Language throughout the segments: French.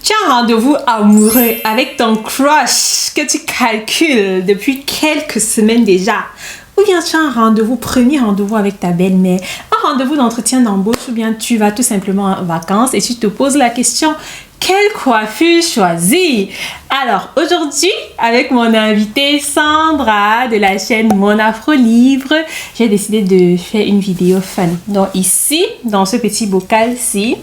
Tu as un rendez-vous amoureux avec ton crush que tu calcules depuis quelques semaines déjà. Ou bien tu as un premier rendez-vous avec ta belle-mère, un rendez-vous d'entretien d'embauche, ou bien tu vas tout simplement en vacances et tu te poses la question, quelle coiffure choisir? Alors aujourd'hui, avec mon invitée Sandra de la chaîne Mon Afro Livre, j'ai décidé de faire une vidéo fun. Donc ici, dans ce petit bocal-ci,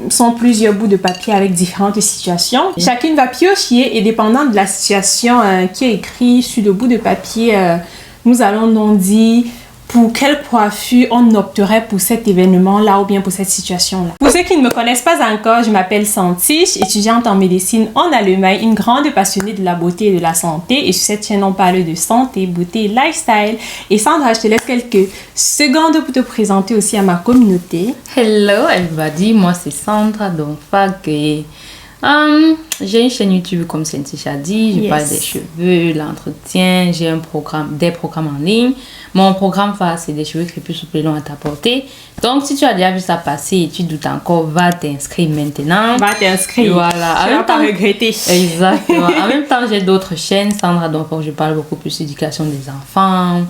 sont plusieurs bouts de papier avec différentes situations. Chacune va piocher et dépendant de la situation qui est écrite sur le bout de papier, nous allons donc dire pour quelle coiffure on opterait pour cet événement-là ou bien pour cette situation-là. Pour ceux qui ne me connaissent pas encore, je m'appelle Santiche, étudiante en médecine en Allemagne, une grande passionnée de la beauté et de la santé. Et sur cette chaîne, on parle de santé, beauté, lifestyle. Et Sandra, je te laisse quelques secondes pour te présenter aussi à ma communauté. Hello everybody, moi c'est Sandra d'Onfag et j'ai une chaîne YouTube comme Santiche a dit, je parle des cheveux, l'entretien, j'ai des programmes en ligne. Mon programme phare c'est des cheveux crépus souples et longs à ta portée. Donc si tu as déjà vu ça passer et tu doutes encore, va t'inscrire maintenant. Va t'inscrire. Voilà. Tu vas pas regretter. Exactement. En même temps, j'ai d'autres chaînes, Sandra d'Onfag, je parle beaucoup plus d'éducation des enfants,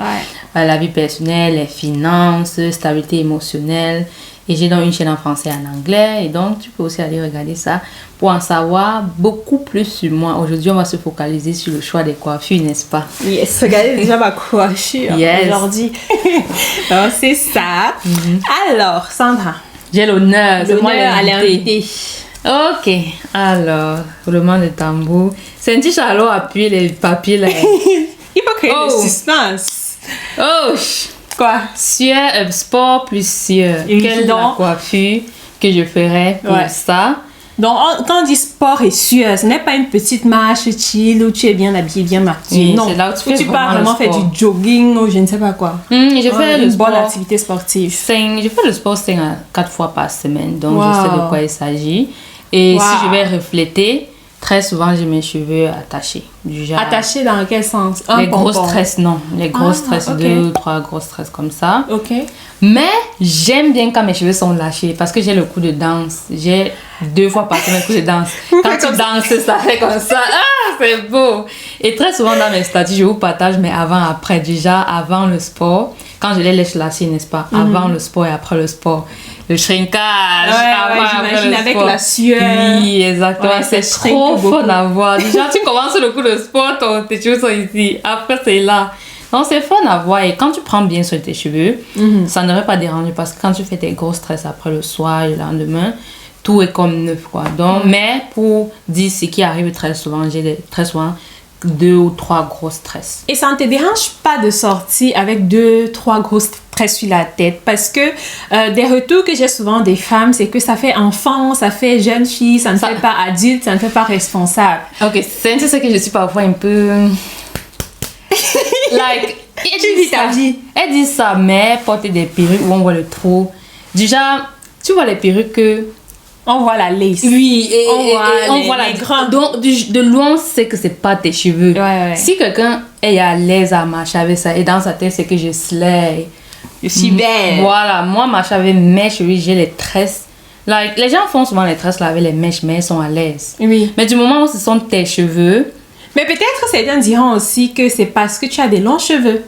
la vie personnelle, les finances, stabilité émotionnelle. Et j'ai donc une chaîne en français et en anglais. Et donc, tu peux aussi aller regarder ça pour en savoir beaucoup plus sur moi. Aujourd'hui, on va se focaliser sur le choix des coiffures, n'est-ce pas? Yes, regardez déjà ma coiffure aujourd'hui. Donc, c'est ça. Alors, Sandra. J'ai l'honneur. C'est moi l'invité. Ok. Alors, roulement de tambour. Santiche, alors appuyer les papiers là. Il faut créer le suspense. Oh! Quoi? Sueur, sport plus sueur. Quelle est la coiffure que je ferais pour ça? Donc, quand on dit sport et sueur, ce n'est pas une petite marche chill où tu es bien habillé, bien maquillé. Oui, non, c'est là où tu peux vraiment faire du jogging ou je ne sais pas quoi. Je fais une bonne activité sportive. Je fais le sport 5 à 4 fois par semaine, donc je sais de quoi il s'agit. Et si je vais refléter, très souvent j'ai mes cheveux attachés. Du genre, attachés dans quel sens? Les grosses tresses, non. Les grosses tresses, 2 ou 3 grosses tresses comme ça. Ok. Mais j'aime bien quand mes cheveux sont lâchés parce que j'ai le coup de danse. J'ai 2 fois par semaine le coup de danse. Quand tu danses, ça fait comme ça. Ah, c'est beau. Et très souvent dans mes statuts, je vous partage mes avant-après. Déjà, avant le sport, quand je les laisse lâcher, n'est-ce pas? Avant le sport et après le sport. Le shrinkage. J'imagine avec la sueur. Oui, exactement. C'est trop fun à voir. Déjà, tu commences le coup de sport, tes cheveux sont ici. Après, c'est là. Donc, c'est fun à voir. Et quand tu prends bien sur tes cheveux, ça n'aurait pas dérangé parce que quand tu fais tes grosses tresses après le soir et le lendemain, tout est comme neuf, quoi. Donc, mais pour dire ce qui arrive très souvent, j'ai très souvent 2 ou 3 grosses tresses. Et ça ne te dérange pas de sortir avec 2, 3 grosses tresses sur la tête? Parce que des retours que j'ai souvent des femmes, c'est que ça fait enfant, ça fait jeune fille, ça ne fait pas adulte, ça ne fait pas responsable. Ok, c'est ce que je suis parfois un peu... Elle dit ça, mais porter des perruques où on voit le trou. Déjà, tu vois les perruques que... On voit la lace. Oui, et on voit la grande. Donc, de loin, on sait que c'est pas tes cheveux. Si quelqu'un est à l'aise à marcher avec ça, et dans sa tête, c'est que je slay. Je suis belle. Voilà, moi, marcher avec mes cheveux, j'ai les tresses. Les gens font souvent les tresses là, avec les mèches, mais elles sont à l'aise. Oui. Mais du moment où ce sont tes cheveux... Mais peut-être certains diront aussi que c'est parce que tu as des longs cheveux.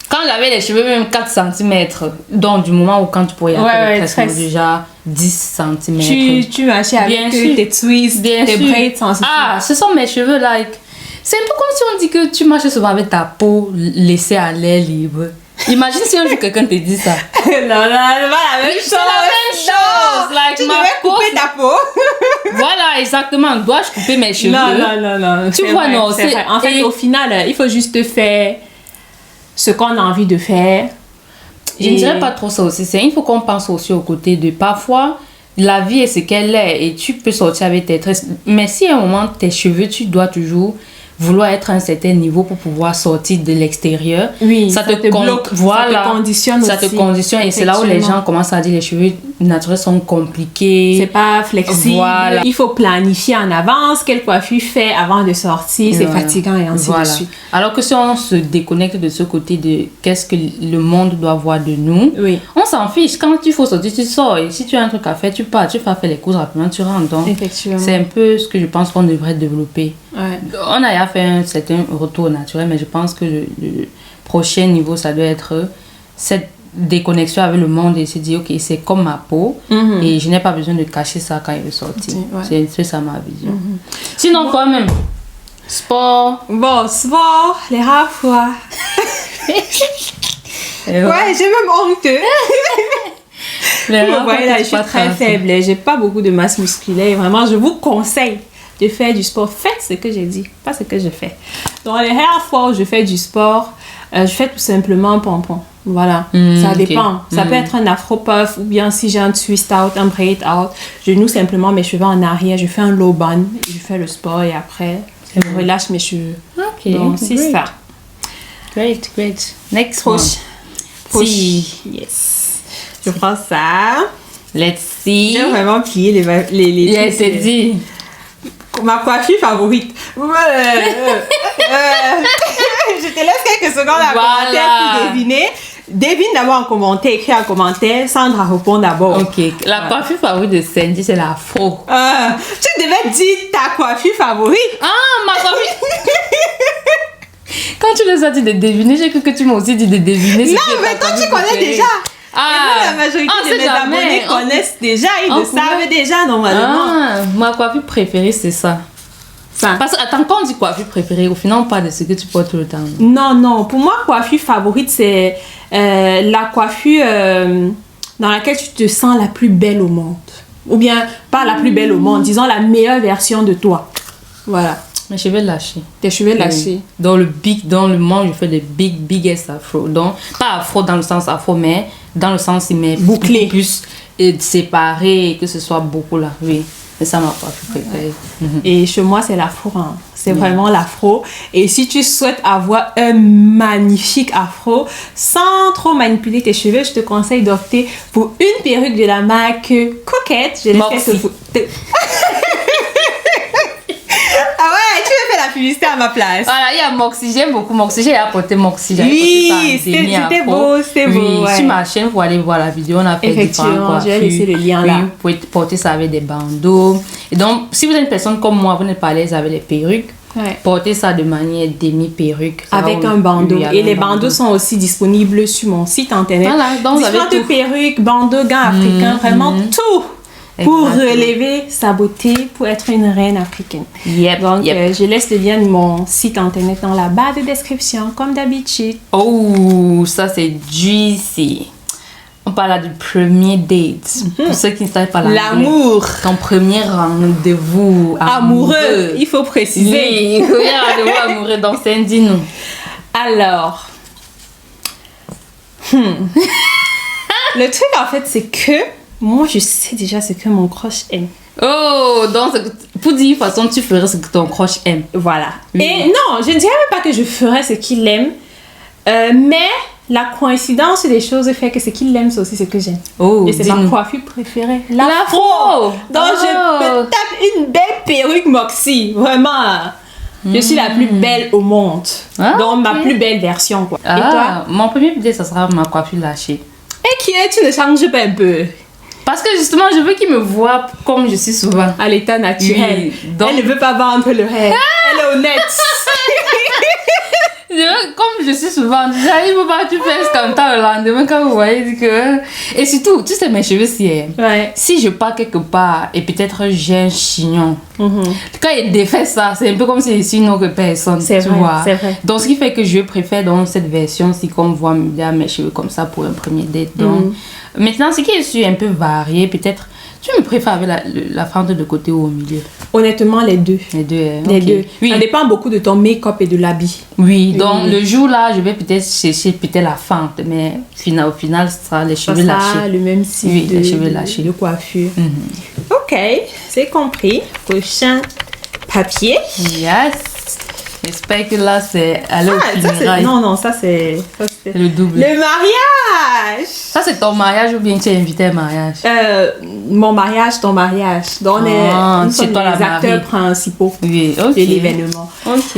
Quand j'avais les cheveux même 4 cm, donc du moment où quand tu pourrais y avoir des tresses déjà 10 cm. Tu marchais avec tes twists, tes braids sans souci. Ah, ce sont mes cheveux, c'est un peu comme si on dit que tu marches souvent avec ta peau laissée à l'air libre. Imagine si un jour quelqu'un te dit ça. Non, c'est pas la même chose. C'est la même chose. Tu devais couper ta peau. Voilà, exactement. Dois-je couper mes cheveux? Non. Tu vois, non. C'est vrai. En fait, au final, il faut juste faire ce qu'on a envie de faire. Je ne dirais pas trop ça aussi. Il faut qu'on pense aussi au côté de parfois, la vie est ce qu'elle est et tu peux sortir avec tes tresses. Mais si à un moment, tes cheveux, tu dois toujours vouloir être à un certain niveau pour pouvoir sortir de l'extérieur. Oui, ça te bloque, voilà, ça te conditionne ça aussi. te conditionne et c'est là où les gens commencent à dire les cheveux naturels sont compliqués. C'est pas flexible. Voilà. Il faut planifier en avance quelle coiffure fait avant de sortir. C'est fatigant et ainsi de suite. Alors que si on se déconnecte de ce côté de qu'est-ce que le monde doit voir de nous, on s'en fiche. Quand il faut sortir, tu sors. Et si tu as un truc à faire, tu pars. Tu vas faire les courses rapidement, tu rentres. Donc, effectivement. C'est un peu ce que je pense qu'on devrait développer. Ouais. On a fait un certain retour naturel, mais je pense que le prochain niveau, ça doit être cette déconnexion avec le monde et se dire, ok, c'est comme ma peau et je n'ai pas besoin de cacher ça quand il veut sortir. C'est ça ma vision. Sinon, toi-même, sport. Bon, sport, les rares fois. Ouais, j'ai même honteux. Vous voyez là, je suis très faible. J'ai pas beaucoup de masse musculaire. Vraiment, je vous conseille de faire du sport. Faites ce que j'ai dit, pas ce que je fais. Donc, les rares fois où je fais du sport, je fais tout simplement un pompon. Voilà, ça dépend. Ça peut être un afro puff ou bien si j'ai un twist out, un braid out, je noue simplement mes cheveux en arrière, je fais un low bun, je fais le sport et après, je relâche mes cheveux. Ok, donc c'est ça. Great. Next one. Yes. Je prends ça. Let's see. J'ai vraiment plié les yes, c'est dit. Ma coiffure favorite. Je te laisse quelques secondes à commenter pour deviner. Devine d'abord en commentaire, écris en commentaire. Sandra répond d'abord. Ok. La coiffure favorite de Sandy, c'est l'afro. Tu devais dire ta coiffure favorite. Ah, ma coiffure. Quand tu les as dit de deviner, j'ai cru que tu m'as aussi dit de deviner. Non, mais toi, tu connais déjà. La majorité de mes abonnés connaissent déjà. Ils le savent déjà, normalement. Ma coiffure préférée, c'est ça. Parce que, attends, quand on dit coiffure préférée, au final, on parle de ce que tu portes tout le temps. Non. Pour moi, coiffure favorite, c'est la coiffure dans laquelle tu te sens la plus belle au monde. Ou bien, pas la plus belle au monde, disons la meilleure version de toi. Voilà. Mes cheveux lâchés. Tes cheveux lâchés. Dans le monde, je fais des biggest afro. Donc, pas afro dans le sens afro, mais dans le sens, il m'est bouclé. Plus séparé, que ce soit beaucoup là. Oui. C'est ça ma coiffure préférée. Et chez moi, c'est l'afro. Hein. C'est vraiment l'afro. Et si tu souhaites avoir un magnifique afro, sans trop manipuler tes cheveux, je te conseille d'opter pour une perruque de la marque Coquette. Je laisse quelques photos. Ah ouais, tu veux faire la publicité à ma place. Voilà, il y a Moxie, j'aime beaucoup Moxie. J'ai apporté Moxie. Oui, c'était beau, c'était beau. Oui, sur ma chaîne, vous allez voir la vidéo. On a fait effectivement, je vais laisser le lien là. Vous pouvez porter ça avec des bandeaux. Et donc, si vous êtes une personne comme moi, vous n'êtes pas à l'aise avec les perruques, portez ça de manière demi-perruque. Avec un bandeau. Et les bandeaux sont aussi disponibles sur mon site internet. Voilà, donc différentes perruques, bandeaux, gants africains, vraiment tout. Pour relever sa beauté, pour être une reine africaine. Donc, je laisse le lien de mon site internet dans la barre de description, comme d'habitude. Oh, ça c'est juicy. On parle là du premier date. Pour ceux qui ne savent pas l'amour. Ton premier rendez-vous amoureux. Il faut préciser. Oui, premier rendez-vous amoureux. Donc, Sandy, nous. Alors. Le truc, en fait, c'est que moi, je sais déjà ce que mon crush aime. Oh, donc, pour dire de toute façon, tu ferais ce que ton crush aime. Voilà. Oui. Et non, je ne dirais même pas que je ferais ce qu'il aime. Mais la coïncidence des choses fait que ce qu'il aime, c'est aussi ce que j'aime. Oh, et c'est ma coiffure préférée. L'afro. Donc, je me tape une belle perruque Moxie. Vraiment. Je suis la plus belle au monde. Donc, ma plus belle version, quoi. Et toi? Mon premier idée, ça sera ma coiffure lâchée. Et qui est, tu ne changes pas un peu? Parce que justement, je veux qu'il me voie comme je suis souvent. À l'état naturel. Oui, donc... Elle ne veut pas vendre le rêve. Elle est honnête. Comme je suis souvent, déjà, il ne faut pas que tu fasses comme ça le lendemain quand vous voyez que... Et surtout, tu sais, mes cheveux, si je pars quelque part et peut-être j'ai un chignon, quand il défait ça, c'est un peu comme si je suis une autre personne. C'est vrai. Donc, ce qui fait que je préfère dans cette version, si qu'on voit mes cheveux comme ça pour un premier date. Donc, maintenant, ce qui est sûr, un peu varié, peut-être... Tu me préfères avec la fente de côté ou au milieu? Honnêtement, les deux. Les deux, Les deux. Oui. Ça dépend beaucoup de ton make-up et de l'habit. Oui, donc le jour là, je vais peut-être chercher la fente, mais au final, ce sera les cheveux lâchés. Ça sera le même style les cheveux lâchés. De coiffure. Ok, c'est compris. Prochain papier. Yes. J'espère que là, c'est aller au ça, funérailles. non, ça c'est Le double. Le mariage. Ça, c'est ton mariage ou bien tu es invité à un mariage? Mon mariage, ton mariage. Donc, nous c'est sommes toi les la mariée. acteurs principaux Oui, ok. de l'événement. Ok.